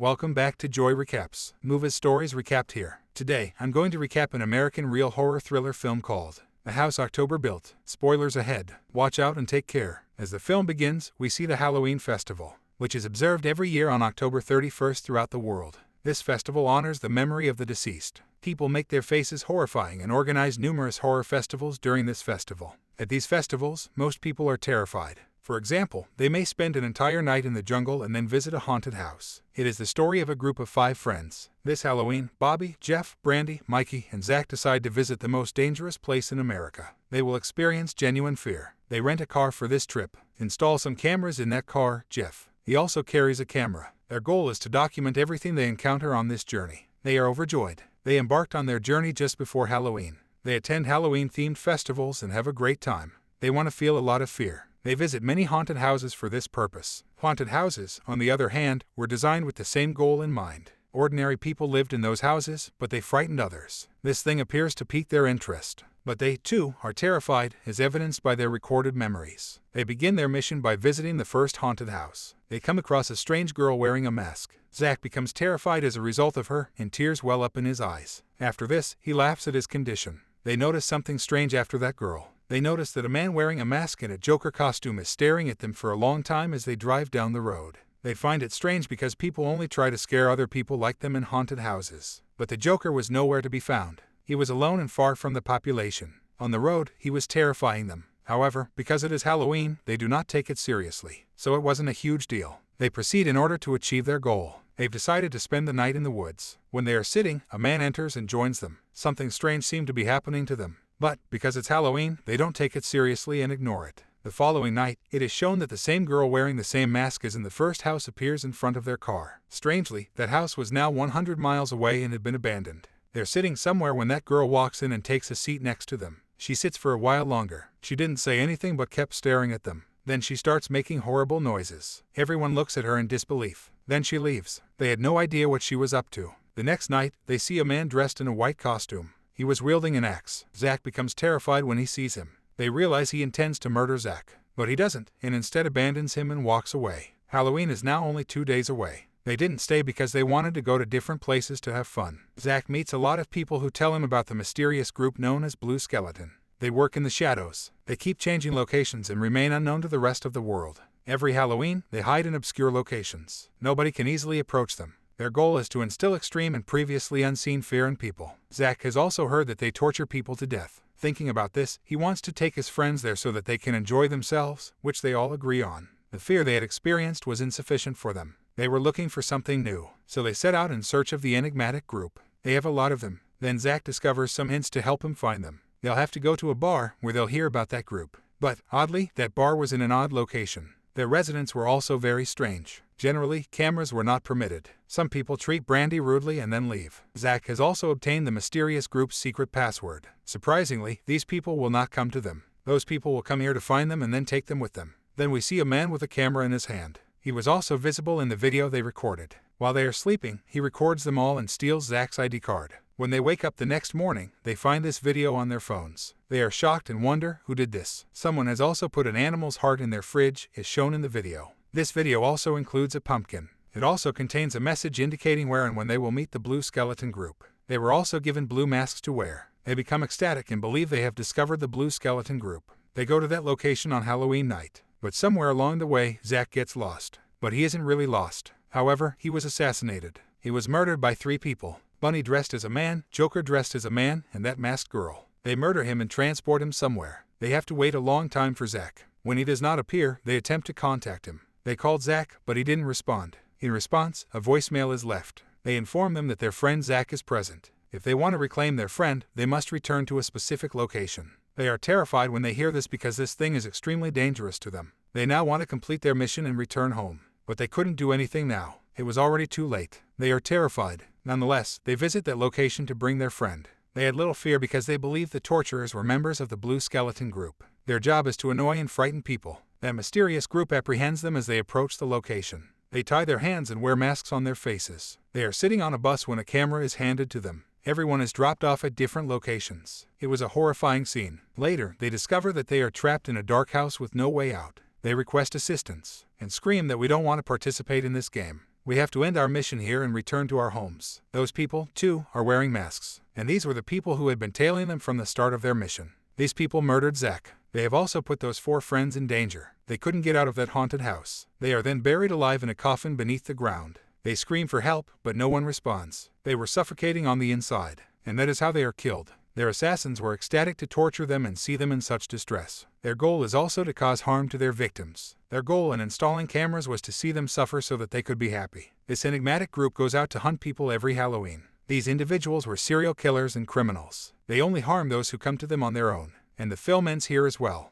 welcome back to Joy Recaps. Movies Stories Recapped here. Today, I'm going to recap an American real horror thriller film called The House October Built. Spoilers ahead. Watch out and take care. As the film begins, we see the Halloween Festival, which is observed every year on October 31st throughout the world. This festival honors the memory of the deceased. People make their faces horrifying and organize numerous horror festivals during this festival. At these festivals, most people are terrified. For example, they may spend an entire night in the jungle and then visit a haunted house. It is the story of a group of 5 friends. This Halloween, Bobby, Jeff, Brandy, Mikey, and Zach decide to visit the most dangerous place in America. They will experience genuine fear. They rent a car for this trip. Install some cameras in that car, Jeff. He also carries a camera. Their goal is to document everything they encounter on this journey. They are overjoyed. They embarked on their journey just before Halloween. They attend Halloween-themed festivals and have a great time. They want to feel a lot of fear. They visit many haunted houses for this purpose. Haunted houses, on the other hand, were designed with the same goal in mind. Ordinary people lived in those houses, but they frightened others. This thing appears to pique their interest. But they, too, are terrified, as evidenced by their recorded memories. They begin their mission by visiting the first haunted house. They come across a strange girl wearing a mask. Zach becomes terrified as a result of her, and tears well up in his eyes. After this, he laughs at his condition. They notice something strange after that girl. They notice that a man wearing a mask and a Joker costume is staring at them for a long time as they drive down the road. They find it strange because people only try to scare other people like them in haunted houses. But the Joker was nowhere to be found. He was alone and far from the population. On the road, he was terrifying them. However, because it is Halloween, they do not take it seriously. So it wasn't a huge deal. They proceed in order to achieve their goal. They've decided to spend the night in the woods. When they are sitting, a man enters and joins them. Something strange seemed to be happening to them. But, because it's Halloween, they don't take it seriously and ignore it. The following night, it is shown that the same girl wearing the same mask as in the first house appears in front of their car. Strangely, that house was now 100 miles away and had been abandoned. They're sitting somewhere when that girl walks in and takes a seat next to them. She sits for a while longer. She didn't say anything but kept staring at them. Then she starts making horrible noises. Everyone looks at her in disbelief. Then she leaves. They had no idea what she was up to. The next night, they see a man dressed in a white costume. He was wielding an axe. Zach becomes terrified when he sees him. They realize he intends to murder Zach. But he doesn't, and instead abandons him and walks away. Halloween is now only 2 days away. They didn't stay because they wanted to go to different places to have fun. Zach meets a lot of people who tell him about the mysterious group known as Blue Skeleton. They work in the shadows. They keep changing locations and remain unknown to the rest of the world. Every Halloween, they hide in obscure locations. Nobody can easily approach them. Their goal is to instill extreme and previously unseen fear in people. Zach has also heard that they torture people to death. Thinking about this, he wants to take his friends there so that they can enjoy themselves, which they all agree on. The fear they had experienced was insufficient for them. They were looking for something new, so they set out in search of the enigmatic group. They have a lot of them. Then Zach discovers some hints to help him find them. They'll have to go to a bar where they'll hear about that group. But, oddly, that bar was in an odd location. Their residents were also very strange. Generally, cameras were not permitted. Some people treat Brandy rudely and then leave. Zach has also obtained the mysterious group's secret password. Surprisingly, these people will not come to them. Those people will come here to find them and then take them with them. Then we see a man with a camera in his hand. He was also visible in the video they recorded. While they are sleeping, he records them all and steals Zach's ID card. When they wake up the next morning, they find this video on their phones. They are shocked and wonder who did this. Someone has also put an animal's heart in their fridge, as shown in the video. This video also includes a pumpkin. It also contains a message indicating where and when they will meet the Blue Skeleton group. They were also given blue masks to wear. They become ecstatic and believe they have discovered the Blue Skeleton group. They go to that location on Halloween night. But somewhere along the way, Zach gets lost. But he isn't really lost. However, he was assassinated. He was murdered by 3 people. Bunny dressed as a man, Joker dressed as a man, and that masked girl. They murder him and transport him somewhere. They have to wait a long time for Zach. When he does not appear, they attempt to contact him. They called Zach, but he didn't respond. In response, a voicemail is left. They inform them that their friend Zach is present. If they want to reclaim their friend, they must return to a specific location. They are terrified when they hear this because this thing is extremely dangerous to them. They now want to complete their mission and return home. But they couldn't do anything now. It was already too late. They are terrified. Nonetheless, they visit that location to bring their friend. They had little fear because they believed the torturers were members of the Blue Skeleton group. Their job is to annoy and frighten people. That mysterious group apprehends them as they approach the location. They tie their hands and wear masks on their faces. They are sitting on a bus when a camera is handed to them. Everyone is dropped off at different locations. It was a horrifying scene. Later, they discover that they are trapped in a dark house with no way out. They request assistance and scream that we don't want to participate in this game. We have to end our mission here and return to our homes. Those people, too, are wearing masks. And these were the people who had been tailing them from the start of their mission. These people murdered Zach. They have also put those 4 friends in danger. They couldn't get out of that haunted house. They are then buried alive in a coffin beneath the ground. They scream for help, but no one responds. They were suffocating on the inside. And that is how they are killed. Their assassins were ecstatic to torture them and see them in such distress. Their goal is also to cause harm to their victims. Their goal in installing cameras was to see them suffer so that they could be happy. This enigmatic group goes out to hunt people every Halloween. These individuals were serial killers and criminals. They only harm those who come to them on their own. And the film ends here as well.